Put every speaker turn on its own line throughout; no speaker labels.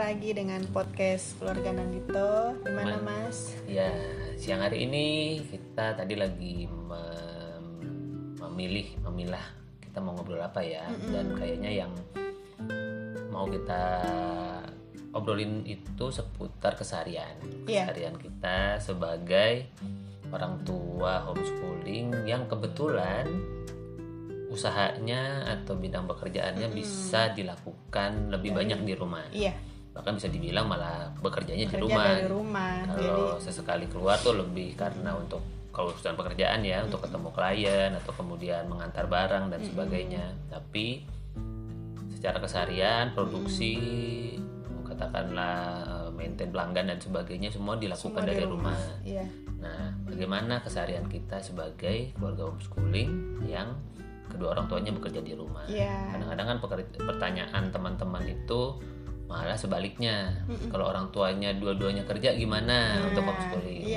lagi dengan podcast Keluarga Nandito. Gimana Mas?
Ya, siang hari ini kita tadi lagi memilah kita mau ngobrol apa ya. Dan kayaknya yang mau kita obrolin itu seputar keseharian kita sebagai orang tua homeschooling yang kebetulan usahanya atau bidang pekerjaannya bisa dilakukan lebih banyak di rumah. Bahkan bisa dibilang malah bekerjanya di rumah. Kalau sesekali keluar tuh lebih karena untuk kalau urusan pekerjaan ya, untuk ketemu klien atau kemudian mengantar barang dan sebagainya. Tapi secara keseharian, produksi, katakanlah maintain pelanggan dan sebagainya semua dilakukan dari rumah. Nah, bagaimana keseharian kita sebagai keluarga homeschooling yang kedua orang tuanya bekerja di rumah? Kadang-kadang kan pertanyaan teman-teman itu malah sebaliknya. Kalau orang tuanya dua-duanya kerja gimana untuk homeschooling?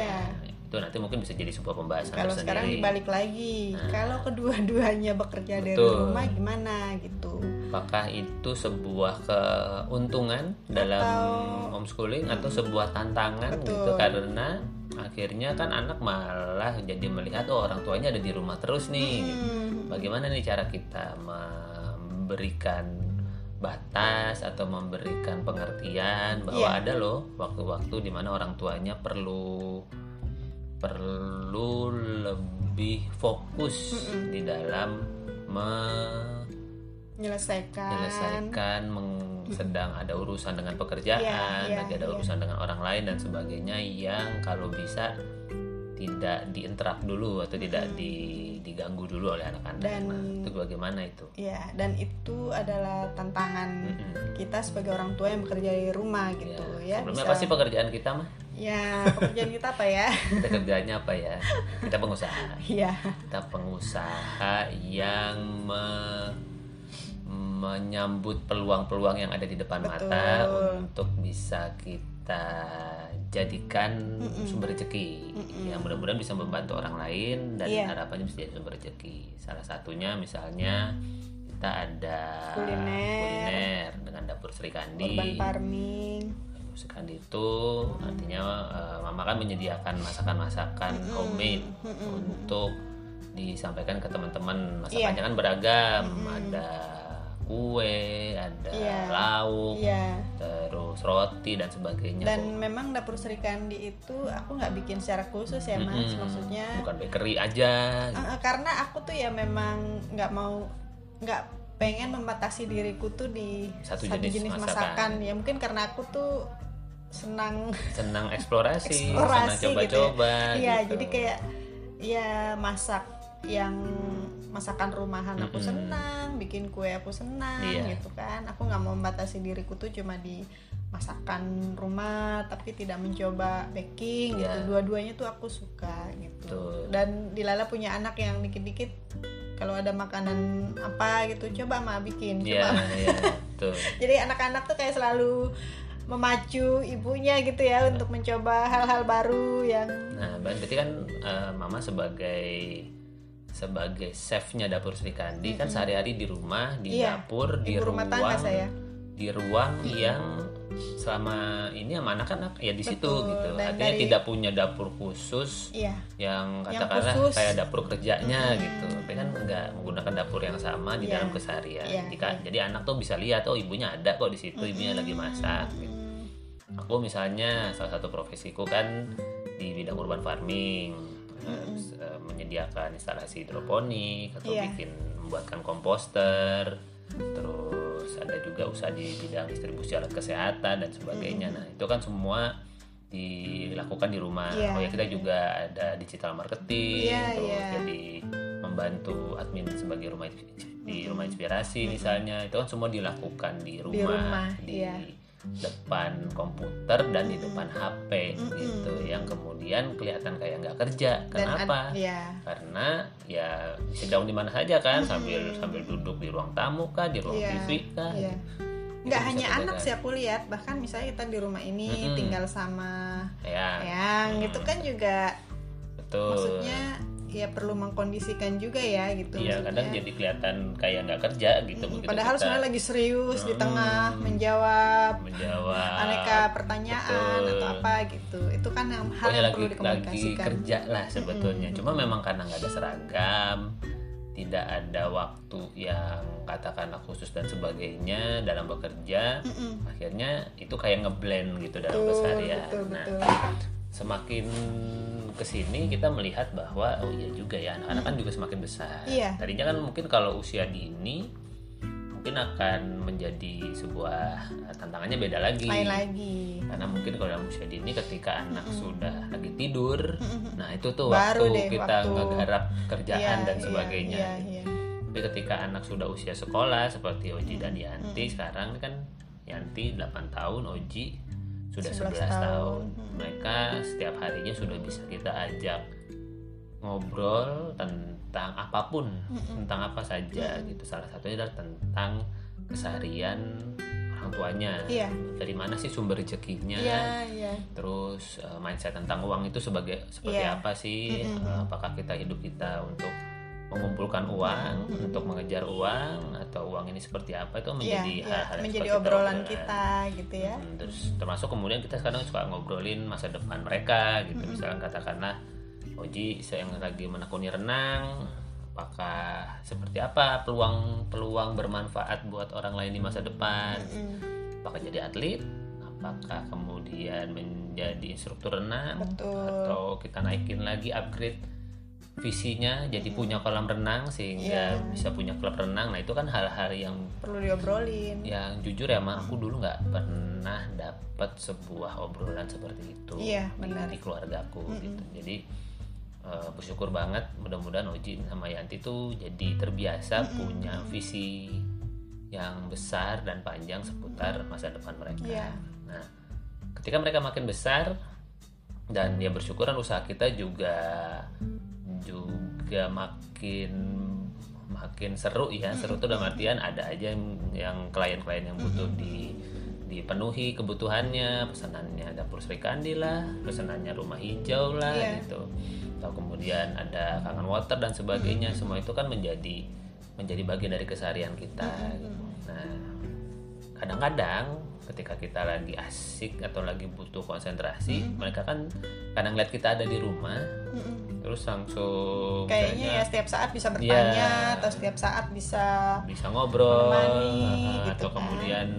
Itu nanti mungkin bisa jadi sebuah pembahasan
kalau
tersendiri.
Sekarang dibalik lagi, kalau kedua-duanya bekerja dari rumah gimana gitu?
Apakah itu sebuah keuntungan dalam homeschooling atau sebuah tantangan gitu? Karena akhirnya kan anak malah jadi melihat orang tuanya ada di rumah terus nih. Bagaimana nih cara kita memberikan batas atau memberikan pengertian bahwa ada loh waktu-waktu di mana orang tuanya perlu lebih fokus di dalam menyelesaikan sedang ada urusan dengan pekerjaan, lagi ada urusan dengan orang lain dan sebagainya yang kalau bisa tidak diinterrupt dulu atau tidak diganggu dulu oleh anak-anak. Dan itu bagaimana itu?
Dan itu adalah tantangan kita sebagai orang tua yang bekerja di rumah gitu ya.
Sebelumnya apa sih pekerjaan kita mah?
Pekerjaan kita apa ya?
Kita kerjanya apa ya? Kita pengusaha. Kita pengusaha yang menyambut peluang-peluang yang ada di depan mata untuk bisa kita jadikan sumber rezeki yang mudah-mudahan bisa membantu orang lain dan harapannya bisa jadi sumber rezeki. Salah satunya misalnya kita ada kuliner dengan dapur Sri Kandi.
Urban farming.
Sri Kandi itu artinya mama kan menyediakan masakan-masakan homemade untuk disampaikan ke teman-teman. Masakannya kan beragam, ada kue, ada lauk, terus roti dan sebagainya.
Dan memang dapur Sri Kandi itu aku nggak bikin secara khusus ya Mas, maksudnya
bukan bakery aja gitu.
Karena aku tuh ya memang nggak pengen membatasi diriku tuh di satu jenis masakan. Ya mungkin karena aku tuh senang
eksplorasi senang coba-coba gitu.
Jadi kayak masak yang masakan rumahan aku senang, bikin kue aku senang gitu kan. Aku nggak mau membatasi diriku tuh cuma di masakan rumah tapi tidak mencoba baking gitu. Dua-duanya tuh aku suka gitu. Dan Dilala punya anak yang dikit-dikit kalau ada makanan apa gitu coba Ma bikin Jadi anak-anak tuh kayak selalu memacu ibunya gitu ya untuk mencoba hal-hal baru yang.
Nah, berarti kan Mama sebagai chefnya dapur Sri Kandi kan sehari-hari di rumah, di dapur, di ruang yang selama ini sama anak-anak ya di situ gitu. Artinya tidak punya dapur khusus yang katakanlah kayak dapur kerjanya gitu. Tapi kan enggak menggunakan dapur yang sama di dalam keseharian. Jadi anak tuh bisa lihat ibunya ada kok di situ, ibunya lagi masak gitu. Aku misalnya salah satu profesiku kan di bidang urban farming. Menyediakan instalasi hidroponik atau membuatkan komposter, terus ada juga usaha di bidang distribusi alat kesehatan dan sebagainya. Nah itu kan semua dilakukan di rumah. Kita juga ada digital marketing, terus jadi membantu admin sebagai rumah inspirasi misalnya. Itu kan semua dilakukan di rumah. Depan komputer dan di depan HP gitu, yang kemudian kelihatan kayak nggak kerja. Kenapa? Karena ya sedang di mana saja kan, sambil duduk di ruang tamu kah, di ruang TV kah.
Nggak hanya anak sih aku lihat, bahkan misalnya kita di rumah ini tinggal sama Eyang gitu kan juga. Maksudnya ya perlu mengkondisikan juga ya gitu.
Iya, kadang jadi kelihatan kayak nggak kerja gitu.
Padahal sebenarnya lagi serius di tengah menjawab aneka pertanyaan. Betul. Atau apa gitu. Itu kan yang hal yang perlu dikomunikasikan.
Lagi kerja lah sebetulnya. Cuma memang karena nggak ada seragam, tidak ada waktu yang katakanlah khusus dan sebagainya dalam bekerja, akhirnya itu kayak ngeblend gitu dalam keseharian. Betul. Semakin kesini kita melihat bahwa oh iya juga ya, anak-anak kan juga semakin besar.
Iya.
Tadinya kan mungkin kalau usia dini mungkin akan menjadi sebuah tantangannya beda lagi.
Lain lagi.
Karena mungkin kalau dalam usia dini ketika anak sudah lagi tidur, nah itu tuh
baru
waktu kita ngegarap kerjaan dan sebagainya.
Iya.
Tapi ketika anak sudah usia sekolah seperti Oji dan Yanti, sekarang kan Yanti 8 tahun, Oji sudah 11 tahun. Mereka setiap harinya sudah bisa kita ajak ngobrol tentang apapun, tentang apa saja gitu. Salah satunya adalah tentang keseharian orang tuanya.
Iya.
Dari mana sih sumber rezekinya?
Iya.
Terus mindset tentang uang itu seperti apa sih? Apakah kita hidup kita untuk mengumpulkan uang, untuk mengejar uang, atau uang ini seperti apa, itu menjadi hal-hal yang
menjadi obrolan kita gitu ya.
Terus termasuk kemudian kita sekarang suka ngobrolin masa depan mereka gitu. Misalkan katakanlah Oji yang lagi menekuni renang, apakah seperti apa peluang bermanfaat buat orang lain di masa depan? Apakah jadi atlet? Apakah kemudian menjadi instruktur renang?
Betul.
Atau kita naikin lagi, upgrade visinya jadi punya kolam renang sehingga bisa punya klub renang. Nah itu kan hal-hal yang
perlu diobrolin.
Yang jujur ya aku dulu nggak pernah dapat sebuah obrolan seperti itu di keluargaku gitu. Jadi bersyukur banget, mudah-mudahan Oji sama Yanti tuh jadi terbiasa punya visi yang besar dan panjang seputar masa depan mereka. Nah ketika mereka makin besar dan ya bersyukuran usaha kita juga makin seru ya. Seru tuh dalam artian ada aja yang klien-klien yang butuh dipenuhi kebutuhannya, pesanannya dapur Sri Kandi lah, pesanannya rumah hijau lah gitu. Atau kemudian ada kangen water dan sebagainya. Semua itu kan menjadi bagian dari keseharian kita gitu. Nah kadang-kadang ketika kita lagi asik atau lagi butuh konsentrasi, mereka kan kadang lihat kita ada di rumah, terus langsung
kayaknya setiap saat bisa bertanya atau setiap saat bisa
ngobrol
menemani, gitu
atau kemudian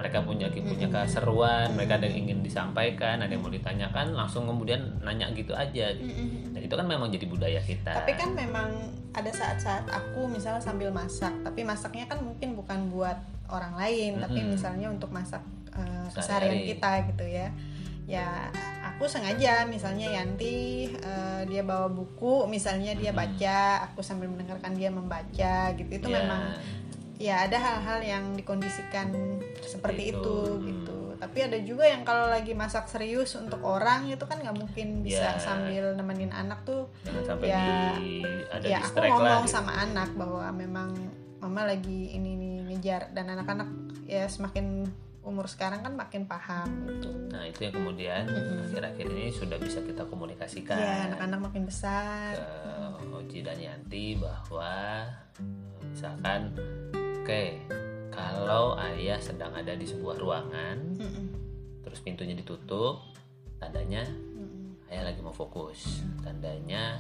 mereka punya keseruan, mereka ada yang ingin disampaikan, ada yang mau ditanyakan, langsung kemudian nanya gitu aja gitu. Dan itu kan memang jadi budaya kita.
Tapi kan memang ada saat-saat aku misalnya sambil masak, tapi masaknya kan mungkin bukan buat orang lain, tapi misalnya untuk masak keseharian kita gitu ya. Ya aku sengaja misalnya Yanti dia bawa buku, misalnya dia baca, aku sambil mendengarkan dia membaca gitu. Itu memang ya ada hal-hal yang dikondisikan seperti itu gitu. Tapi ada juga yang kalau lagi masak serius untuk orang itu kan nggak mungkin bisa sambil nemenin anak tuh.
Jangan sampai ada
aku ngomong sama anak bahwa memang mama lagi ini ngejar, dan anak-anak ya semakin umur sekarang kan makin paham gitu.
Nah itu yang kemudian akhir-akhir ini sudah bisa kita komunikasikan.
Ya anak-anak makin besar.
Ke Oji dan Yanti bahwa misalkan kalau ayah sedang ada di sebuah ruangan, terus pintunya ditutup, tandanya ayah lagi mau fokus. Tandanya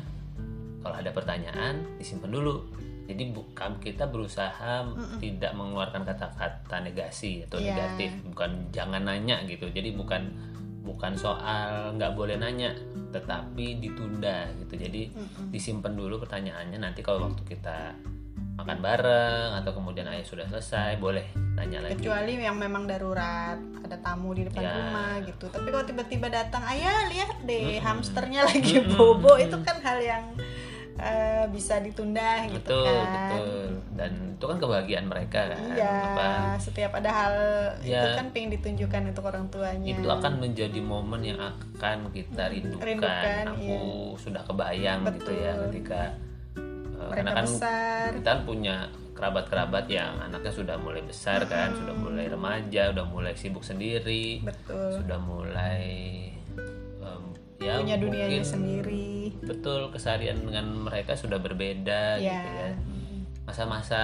kalau ada pertanyaan disimpan dulu. Jadi bukan kita berusaha tidak mengeluarkan kata-kata negasi atau negatif, bukan jangan nanya gitu. Jadi bukan soal nggak boleh nanya, tetapi ditunda gitu. Jadi disimpan dulu pertanyaannya, nanti kalau waktu kita makan bareng atau kemudian ayah sudah selesai boleh tanya lagi.
Kecuali yang memang darurat, ada tamu di depan rumah gitu. Tapi kalau tiba-tiba datang, ayah lihat deh hamsternya lagi bobo, itu kan hal yang bisa ditunda gitu kan.
Betul. Dan itu kan kebahagiaan mereka kan.
Iya, setiap ada hal itu kan pengen ditunjukkan untuk orang tuanya.
Itu akan menjadi momen yang akan kita rindukan. Aku sudah kebayang gitu ya ketika karena kan besar. Kita kan punya kerabat-kerabat yang anaknya sudah mulai besar kan, sudah mulai remaja, udah mulai sibuk sendiri.
Betul.
Sudah mulai
punya dunianya sendiri.
betul keseharian dengan mereka sudah berbeda gitu ya. Masa-masa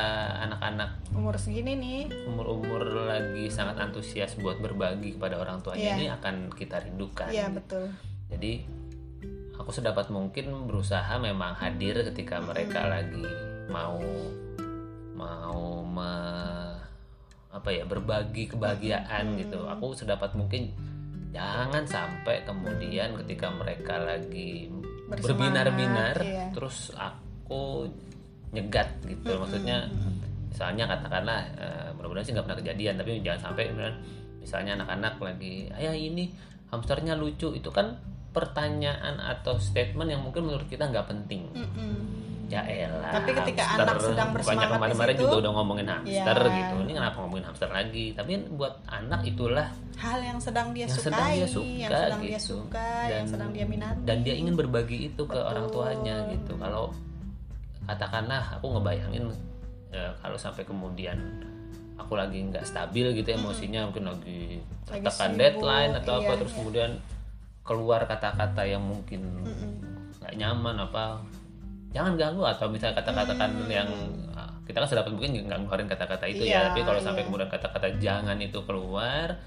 anak-anak
umur segini nih,
umur lagi sangat antusias buat berbagi kepada orang tuanya, ini akan kita rindukan.
Iya, betul.
Jadi aku sedapat mungkin berusaha memang hadir ketika mereka lagi mau berbagi kebahagiaan gitu. Aku sedapat mungkin jangan sampai kemudian ketika mereka lagi berbinar-binar terus aku nyegat gitu. Maksudnya misalnya katakanlah mudah-mudahan sih nggak pernah kejadian, tapi jangan sampai misalnya anak-anak lagi ayah ini hamsternya lucu, itu kan pertanyaan atau statement yang mungkin menurut kita nggak penting. Ya elah,
tapi ketika hamster, anak sedang bersemangat
kemarin juga udah ngomongin hamster gitu, ini kenapa ngomongin hamster lagi? Tapi buat anak itulah
hal yang sedang dia sukai, yang sedang dia minati,
dan dia ingin berbagi itu ke orang tuanya gitu. Kalau katakanlah aku ngebayangin kalau sampai kemudian aku lagi nggak stabil gitu emosinya, mungkin lagi tertekan deadline atau apa, terus kemudian keluar kata-kata yang mungkin nggak nyaman apa, jangan ganggu, atau misalnya kata-kata yang kita kan sedapat mungkin nggak ngeluarin kata-kata itu ya, tapi kalau sampai kemudian kata-kata jangan itu keluar,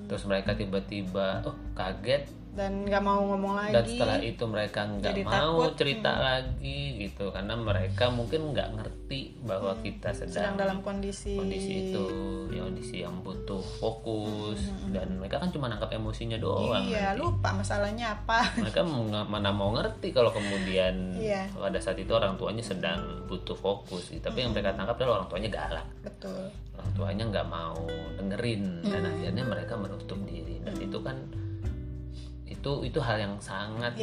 terus mereka tiba-tiba kaget
dan nggak mau ngomong lagi,
dan setelah itu mereka nggak mau takut cerita lagi gitu, karena mereka mungkin nggak ngerti bahwa kita sedang
dalam kondisi
itu ya, kondisi yang butuh fokus, dan mereka kan cuma nangkap emosinya doang.
Iya, nanti lupa masalahnya apa.
Mereka mana mau ngerti kalau kemudian pada saat itu orang tuanya sedang butuh fokus gitu. Tapi yang mereka tangkap adalah orang tuanya galak.
Betul.
Orang tuanya nggak mau dengerin, dan akhirnya mereka menutup diri, dan itu kan itu hal yang sangat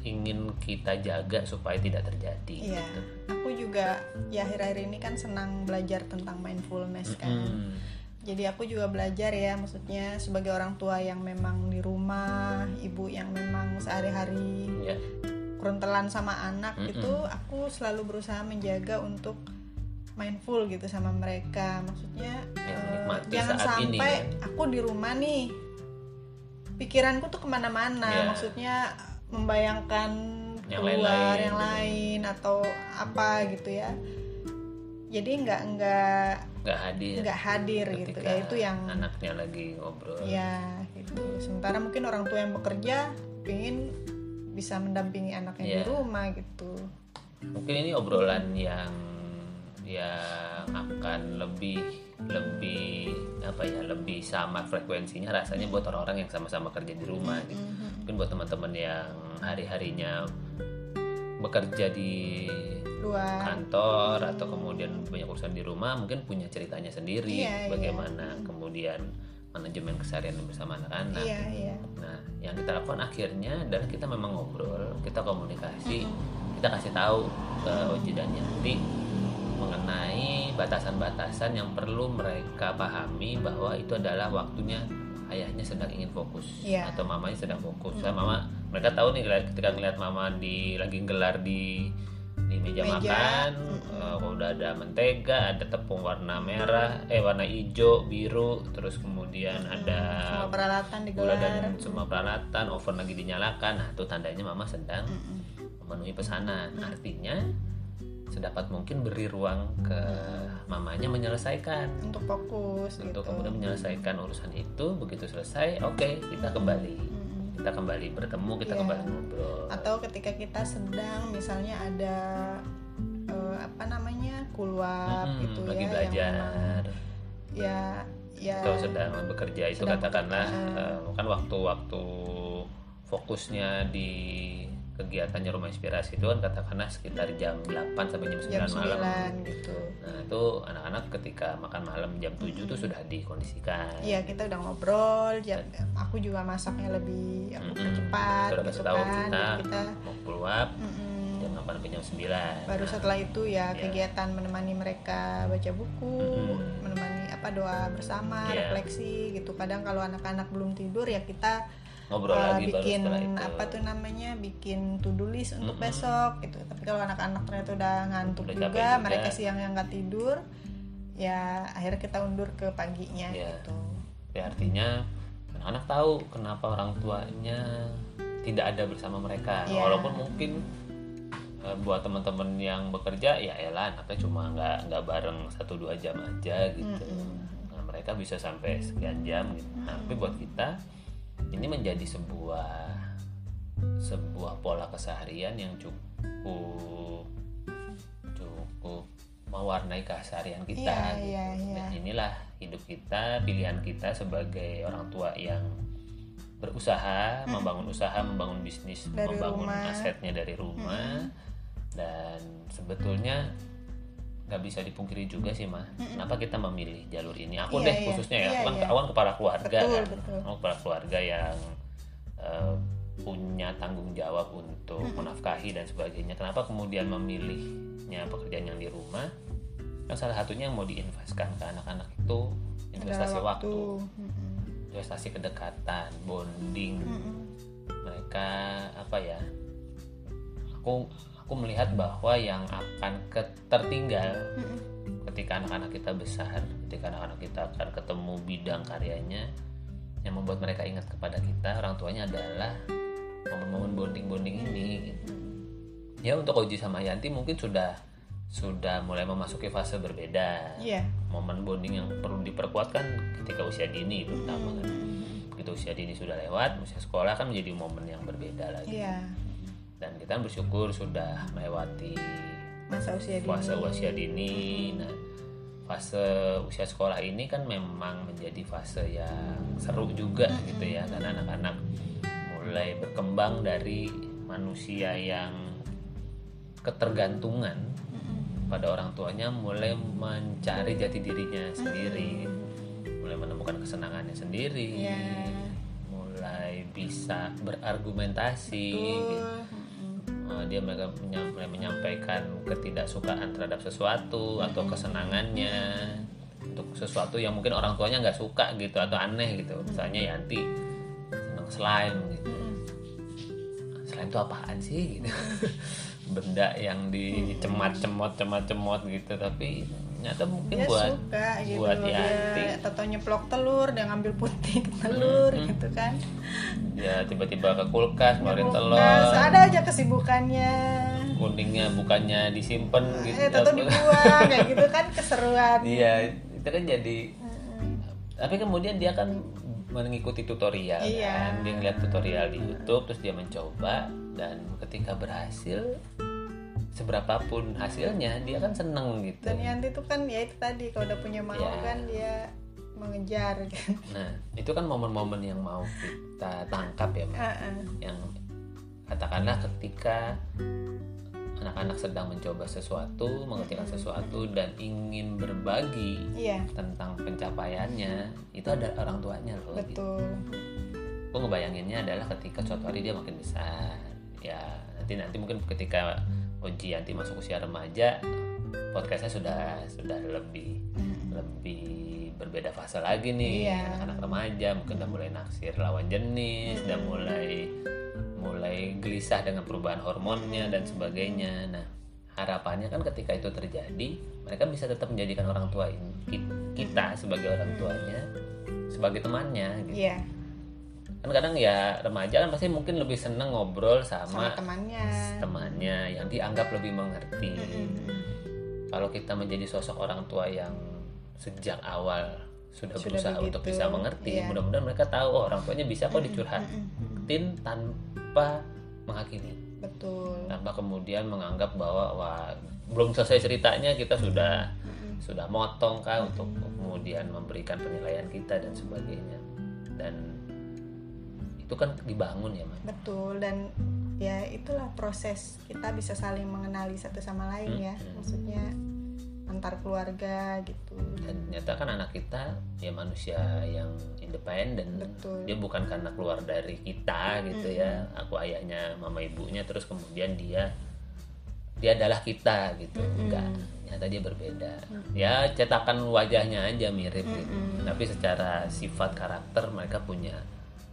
ingin kita jaga supaya tidak terjadi.
Gitu. Aku juga akhir-akhir ini kan senang belajar tentang mindfulness kan. Jadi aku juga belajar ya, maksudnya sebagai orang tua yang memang di rumah, ibu yang memang sehari-hari keruntelan sama anak itu, aku selalu berusaha menjaga untuk mindful gitu sama mereka. Maksudnya jangan sampai aku di rumah nih pikiranku tuh kemana-mana, maksudnya membayangkan keluar yang lain atau apa gitu ya. Jadi nggak hadir gitu ya, itu yang
anaknya lagi ngobrol
ya gitu. Sementara mungkin orang tua yang bekerja pengen bisa mendampingi anaknya di rumah gitu.
Mungkin ini obrolan yang akan lebih sama frekuensinya rasanya buat orang-orang yang sama-sama kerja di rumah gitu. Mungkin buat teman-teman yang hari-harinya bekerja di luar kantor atau kemudian banyak urusan di rumah, mungkin punya ceritanya sendiri bagaimana kemudian manajemen keseharian bersama anak-anak. Nah, yang kita lakukan akhirnya adalah kita memang ngobrol, kita komunikasi, kita kasih tahu ke Oji dan Yanti mengenai batasan-batasan yang perlu mereka pahami, bahwa itu adalah waktunya ayahnya sedang ingin fokus atau mamanya sedang fokus. Mereka tahu nih ketika ngeliat mama lagi gelar di meja makan, udah ada mentega, ada tepung warna merah, warna hijau, biru, terus kemudian ada
semua peralatan digelar,
dan semua peralatan, oven lagi dinyalakan. Nah, itu tandanya mama sedang memenuhi pesanan. Artinya sedapat mungkin beri ruang ke mamanya menyelesaikan,
untuk fokus
untuk
gitu.
Kemudian menyelesaikan urusan itu. Begitu selesai, kita kembali bertemu, kita kembali ngobrol.
Atau ketika kita sedang misalnya ada keluar gitu
lagi
ya,
belajar
atau
sedang bekerja, itu katakanlah kan waktu fokusnya di kegiatannya Rumah Inspirasi itu kan katakanlah sekitar jam 8 sampai jam 9 malam
gitu.
Nah, itu anak-anak ketika makan malam jam 7 tuh sudah dikondisikan.
Iya, kita udah ngobrol, aku juga masaknya lebih cepat
sudah
gitu
tahu
kan.
Kita mau keluar jam 8 sampai jam 9.
Baru setelah itu kegiatan menemani mereka baca buku, menemani doa bersama, refleksi gitu. Kadang kalau anak-anak belum tidur ya kita
ngobrol lagi,
bikin bikin to-do list untuk besok gitu. Tapi kalau anak-anak ternyata udah ngantuk juga, mereka siang yang nggak tidur, ya akhirnya kita undur ke paginya gitu.
Ya artinya anak-anak tahu kenapa orang tuanya tidak ada bersama mereka. Walaupun mungkin buat teman-teman yang bekerja ya elah anaknya cuma nggak bareng 1-2 jam aja gitu. Nah, mereka bisa sampai sekian jam gitu. Nah, tapi buat kita ini menjadi sebuah pola keseharian yang cukup mewarnai keseharian kita gitu. Dan inilah hidup kita, pilihan kita sebagai orang tua yang berusaha, membangun bisnis, membangun asetnya dari rumah. Dan sebetulnya nggak bisa dipungkiri juga sih mah, kenapa kita memilih jalur ini. Aku khususnya ya, aku kan kepala keluarga. Betul. Aku kepala keluarga yang punya tanggung jawab untuk menafkahi dan sebagainya. Kenapa kemudian memilihnya pekerjaan yang di rumah? Kan salah satunya yang mau diinvestkan ke anak-anak itu investasi waktu, investasi kedekatan, bonding. Mereka apa ya? Aku melihat bahwa yang akan tertinggal ketika anak-anak kita besar, ketika anak-anak kita akan ketemu bidang karyanya, yang membuat mereka ingat kepada kita, orang tuanya adalah momen-momen bonding ini gitu. Ya untuk Oji sama Yanti mungkin sudah mulai memasuki fase berbeda. Momen bonding yang perlu diperkuatkan ketika usia dini terutama kan. Begitu usia dini sudah lewat, usia sekolah kan menjadi momen yang berbeda lagi. Dan kita bersyukur sudah melewati
masa usia dini.
Nah, fase usia sekolah ini kan memang menjadi fase yang seru juga gitu ya, karena anak-anak mulai berkembang dari manusia yang ketergantungan pada orang tuanya, mulai mencari jati dirinya sendiri, mulai menemukan kesenangannya sendiri, mulai bisa berargumentasi gitu. Dia mulai menyampaikan ketidaksukaan terhadap sesuatu atau kesenangannya untuk sesuatu yang mungkin orang tuanya nggak suka gitu atau aneh gitu. Misalnya Yanti senang slime gitu. Slime itu apaan sih gitu. Benda yang dicemot-cemot gitu, tapi ternyata mungkin
dia
buat
suka, gitu.
Buat Yanti
atau nyeplok telur, dia ngambil putih telur gitu kan.
Ya tiba-tiba ke kulkas ngeluarin telur.
Ada aja kesibukannya.
Kuningnya bukannya disimpan gitu.
Atau dibuang kayak gitu kan, keseruan.
Iya, itu kan jadi. Tapi kemudian dia kan mengikuti tutorial kan. Dia ngeliat tutorial di YouTube terus dia mencoba, dan ketika berhasil, seberapapun hasilnya dia kan seneng gitu.
Dan Yanti itu kan ya itu tadi, kalau udah punya mau kan dia mengejar kan.
Nah itu kan momen-momen yang mau kita tangkap ya Mbak. Yang katakanlah ketika anak-anak sedang mencoba sesuatu, mengerjakan sesuatu dan ingin berbagi tentang pencapaiannya, itu ada orang tuanya loh.
Betul.
Gitu. Aku ngebayanginnya adalah ketika suatu hari dia makin besar, ya nanti mungkin ketika Oji Yanti masuk usia remaja, podcastnya sudah lebih berbeda fase lagi nih. Anak-anak remaja mungkin udah mulai naksir lawan jenis, udah mulai gelisah dengan perubahan hormonnya dan sebagainya. Nah harapannya kan ketika itu terjadi, mereka bisa tetap menjadikan orang tua kita sebagai orang tuanya, sebagai temannya gitu. Kan kadang ya remaja kan pasti mungkin lebih seneng ngobrol sama temannya yang dianggap lebih mengerti. Kalau kita menjadi sosok orang tua yang sejak awal sudah berusaha begitu, untuk bisa mengerti, mudah-mudahan mereka tahu orang tuanya bisa kok dicurhatin tanpa menghakimi.
Betul.
Tanpa kemudian menganggap bahwa belum selesai ceritanya kita sudah motong kah untuk kemudian memberikan penilaian kita dan sebagainya. Dan itu kan dibangun ya, Mas.
Betul, dan ya itulah proses kita bisa saling mengenali satu sama lain ya. Maksudnya antar keluarga gitu.
Dan ternyata kan anak kita ya manusia yang independen.
Betul.
Dia bukan karena keluar dari kita gitu ya. Aku ayahnya, mama ibunya, terus kemudian dia adalah kita gitu. Enggak, ternyata dia berbeda. Ya cetakan wajahnya aja mirip gitu. Tapi secara sifat karakter mereka punya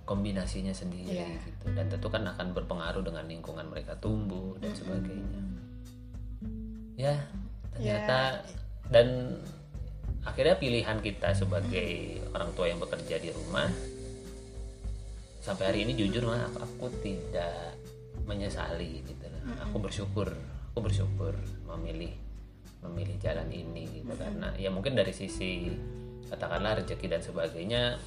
kombinasinya sendiri gitu. Dan tentu kan akan berpengaruh dengan lingkungan mereka tumbuh dan sebagainya. Ya ternyata dan akhirnya pilihan kita sebagai orang tua yang bekerja di rumah sampai hari ini jujur mah aku tidak menyesali gitu. Aku bersyukur memilih jalan ini gitu. Karena ya mungkin dari sisi katakanlah rezeki dan sebagainya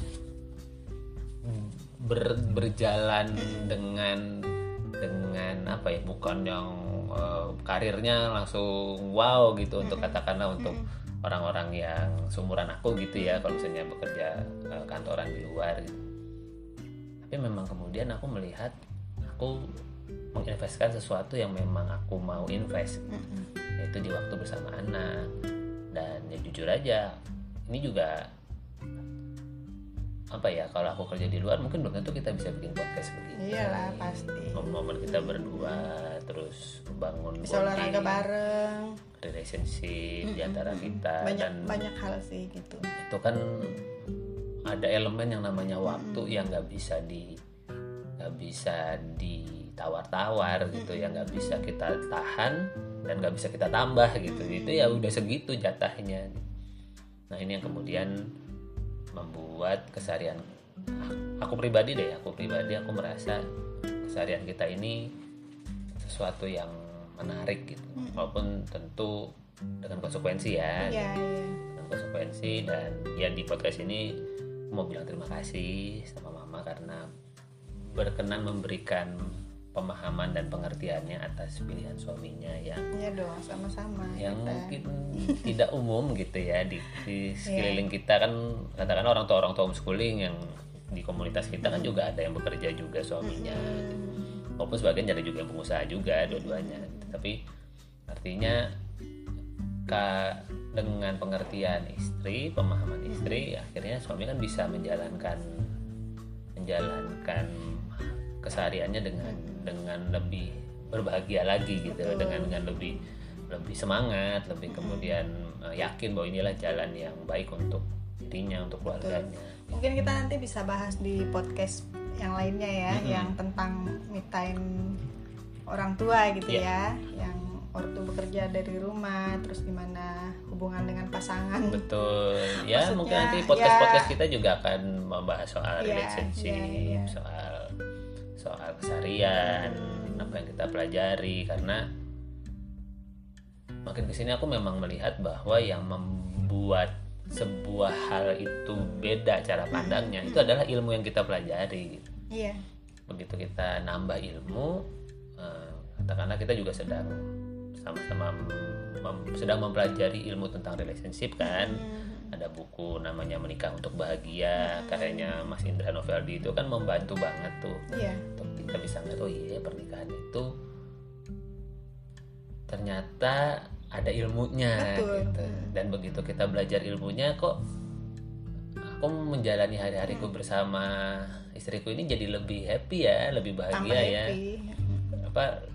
berjalan dengan apa ya, bukan yang karirnya langsung wow gitu untuk katakanlah untuk orang-orang yang seumuran aku gitu ya, kalau misalnya bekerja kantoran di luar gitu. Tapi memang kemudian aku melihat aku menginvestkan sesuatu yang memang aku mau invest, yaitu di waktu bersama anak. Dan ya jujur aja ini juga apa ya, kalau aku kerja di luar mungkin belum tentu kita bisa bikin podcast begini.
Iyalah pasti.
Momen kita berdua, terus membangun
bisa olahraga bareng,
relationship di antara kita,
banyak hal sih gitu.
Itu kan ada elemen yang namanya waktu yang nggak bisa ditawar-tawar gitu, yang nggak bisa kita tahan dan nggak bisa kita tambah gitu. Itu ya udah segitu jatahnya. Nah ini yang kemudian membuat keseharian aku pribadi aku merasa keseharian kita ini sesuatu yang menarik gitu, walaupun tentu dengan konsekuensi ya. Dengan konsekuensi. Dan ya di podcast ini aku mau bilang terima kasih sama Mama karena berkenan memberikan pemahaman dan pengertiannya atas pilihan suaminya yang
sama-sama
yang
kita.
Mungkin tidak umum gitu ya di sekeliling kita kan, katakan orang tua homeschooling yang di komunitas kita kan juga ada yang bekerja juga suaminya, walaupun sebagian ada juga yang pengusaha juga, dua-duanya. Tapi artinya dengan pengertian istri, pemahaman istri, akhirnya suami kan bisa menjalankan kesehariannya dengan lebih berbahagia lagi gitu. Betul. dengan lebih semangat, lebih kemudian yakin bahwa inilah jalan yang baik untuk dirinya, untuk keluarganya.
Betul. Mungkin kita nanti bisa bahas di podcast yang lainnya ya, yang tentang me time orang tua gitu ya, yang ortu bekerja dari rumah, terus gimana hubungan dengan pasangan.
Betul. Ya maksudnya, mungkin nanti podcast kita juga akan membahas soal relationship, soal keseharian, apa yang kita pelajari. Karena makin kesini aku memang melihat bahwa yang membuat sebuah hal itu beda cara pandangnya itu adalah ilmu yang kita pelajari. Iya. Begitu kita nambah ilmu, katakanlah kita juga sedang sama-sama sedang mempelajari ilmu tentang relationship kan. Ada buku namanya Menikah Untuk Bahagia, karyanya Mas Indra Noveldi, itu kan membantu banget tuh. Untuk kita bisa ngeliat, oh iya pernikahan itu ternyata ada ilmunya.
Betul.
Gitu. Dan begitu kita belajar ilmunya, kok aku menjalani hari-hariku bersama istriku ini jadi lebih happy ya, lebih bahagia ya.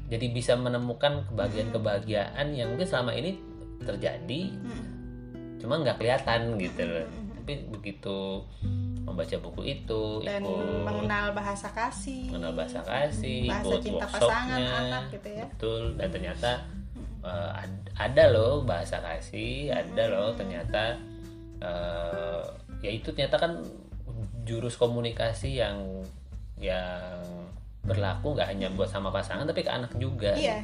Jadi bisa menemukan kebahagiaan yang mungkin selama ini terjadi, cuma nggak kelihatan gitu loh. Tapi begitu membaca buku itu,
dan mengenal bahasa kasih, bahasa
ikut
cinta pasangan anak gitu ya.
Betul. Dan ternyata ada loh bahasa kasih, ada loh ternyata ya itu ternyata kan jurus komunikasi yang berlaku nggak hanya buat sama pasangan tapi ke anak juga.
Iya.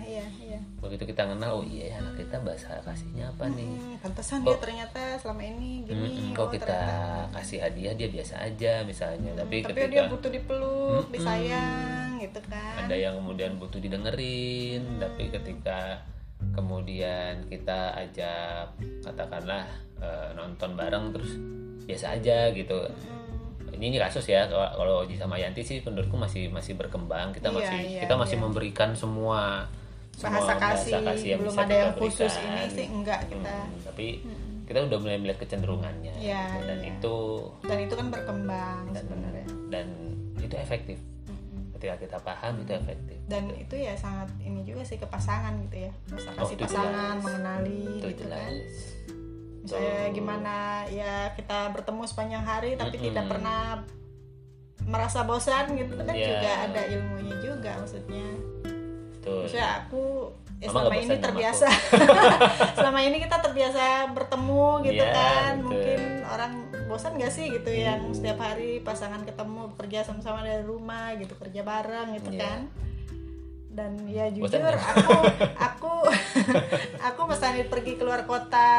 Begitu kita kenal, oh iya anak kita bahasa kasihnya apa nih?
Pantesan dia ternyata selama ini gini.
Kok kita kasih hadiah dia biasa aja misalnya, tapi ketika
dia butuh dipeluk, disayang gitu kan.
Ada yang kemudian butuh didengerin, tapi ketika kemudian kita ajak katakanlah nonton bareng terus biasa aja gitu. Ini kasus ya, kalau Oji sama Yanti sih menurutku masih berkembang. Kita masih memberikan semua
bahasa kasih yang belum bisa ada yang berikan. Khusus ini sih enggak kita.
Tapi kita udah mulai melihat kecenderungannya. Gitu. Dan
itu kan berkembang sebenarnya.
Dan itu efektif. Ketika kita paham itu efektif.
Dan
gitu.
Itu ya sangat ini juga sih ke pasangan gitu ya. Bahasa kasih pasangan, mengenali
itu
gitu
jelas.
Kan. Misalnya gimana ya kita bertemu sepanjang hari tapi tidak pernah merasa bosan gitu kan, juga ada ilmunya juga maksudnya. Maksudnya aku selama ini terbiasa selama ini kita terbiasa bertemu gitu kan. Betul. Mungkin orang bosan gak sih gitu yang setiap hari pasangan ketemu kerja sama-sama dari rumah gitu, kerja bareng gitu kan. Dan ya jujur aku pesanit pergi keluar kota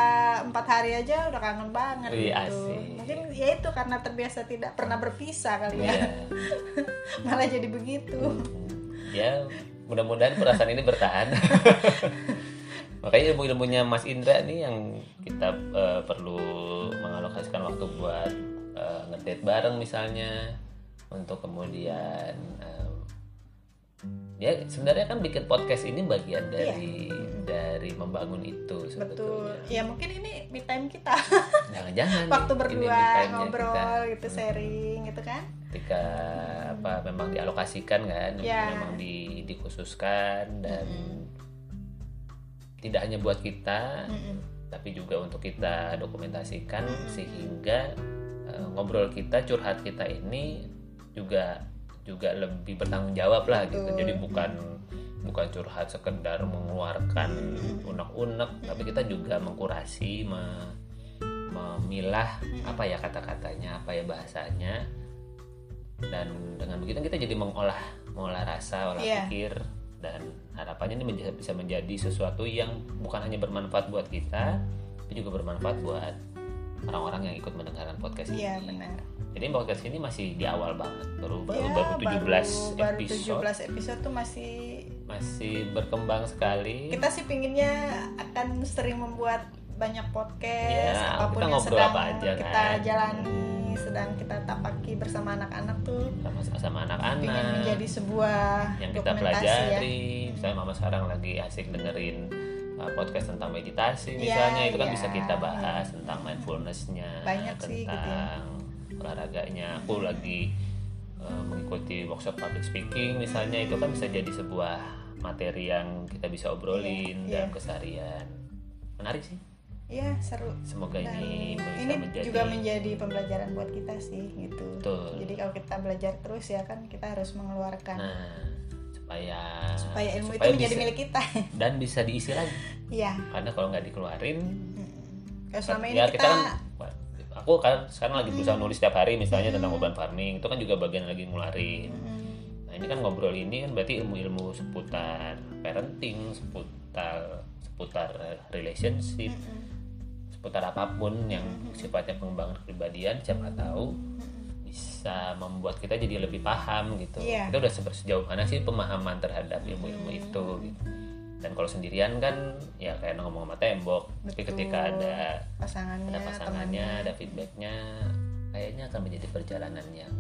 4 hari aja udah kangen banget gitu.
Asik.
Mungkin ya itu karena terbiasa tidak pernah berpisah kali ya. Malah jadi begitu.
Ya mudah-mudahan perasaan ini bertahan. Makanya ilmu-ilmunya Mas Indra nih yang kita perlu mengalokasikan waktu buat ngedate bareng misalnya, untuk kemudian ya sebenarnya kan bikin podcast ini bagian dari membangun itu sebetulnya.
Betul. Ya mungkin ini me time kita.
Jangan-jangan
waktu berdua ngobrol gitu, sharing gitu kan.
Ketika memang dialokasikan kan, memang dikhususkan dan tidak hanya buat kita, tapi juga untuk kita dokumentasikan sehingga ngobrol kita, curhat kita ini juga lebih bertanggung jawab lah gitu. Jadi bukan curhat sekedar mengeluarkan unek-unek, tapi kita juga mengkurasi, memilah apa ya kata-katanya, apa ya bahasanya, dan dengan begitu kita jadi mengolah rasa, olah pikir, dan harapannya ini bisa menjadi sesuatu yang bukan hanya bermanfaat buat kita, tapi juga bermanfaat buat orang-orang yang ikut mendengarkan podcast ini.
Iya benar.
Jadi podcast ini masih di awal banget, baru 17
episode tuh masih
berkembang sekali.
Kita sih pinginnya akan sering membuat banyak podcast, apapun yang
sedang
kita jalani, sedang kita tapaki bersama anak-anak tuh.
Sama anak-anak.
Ingin menjadi sebuah
yang kita pelajari. Misalnya Mama sekarang lagi asik dengerin podcast tentang meditasi misalnya, itu kan bisa kita bahas tentang mindfulness-nya,
banyak
tentang
sih, gitu ya.
olahraganya. Aku lagi mengikuti workshop public speaking misalnya, itu kan bisa jadi sebuah materi yang kita bisa obrolin dalam keseharian. Menarik sih.
Iya, seru.
Semoga ini
juga menjadi pembelajaran buat kita sih gitu.
Betul.
Jadi kalau kita belajar terus ya kan kita harus mengeluarkan. Supaya ilmu itu menjadi milik kita
dan bisa diisi lagi.
Iya.
Karena kalau nggak dikeluarin,
kalau selama ini
kita kan, aku kan sekarang lagi berusaha nulis setiap hari misalnya tentang urban farming, itu kan juga bagian lagi ngeluarin. Nah ini kan ngobrol ini kan berarti ilmu-ilmu seputar parenting, seputar relationship, seputar apapun yang sifatnya pengembangan kepribadian, siapa tahu bisa membuat kita jadi lebih paham gitu. Kita udah sejauh mana sih pemahaman terhadap ilmu-ilmu itu gitu. Dan kalau sendirian kan ya kayak ngomong sama tembok. Tapi ketika ada pasangannya, ada feedbacknya, kayaknya akan menjadi perjalanan yang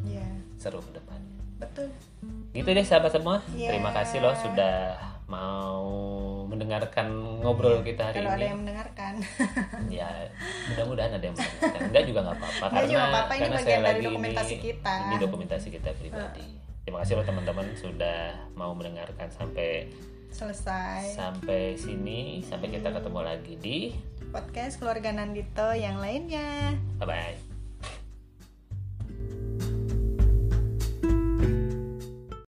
seru ke depannya.
Betul.
Gitu deh sahabat semua. Terima kasih loh sudah mau mendengarkan ngobrol kita hari ini.
Kalau ada yang mendengarkan.
Ya, mudah-mudahan ada yang mendengarkan. Enggak juga nggak apa-apa,
ini bagian dari dokumentasi kita.
Ini dokumentasi kita pribadi. Terima kasih loh teman-teman sudah mau mendengarkan sampai
selesai.
Sampai sini, sampai kita ketemu lagi di
podcast Keluarga Nandito yang lainnya.
Bye bye.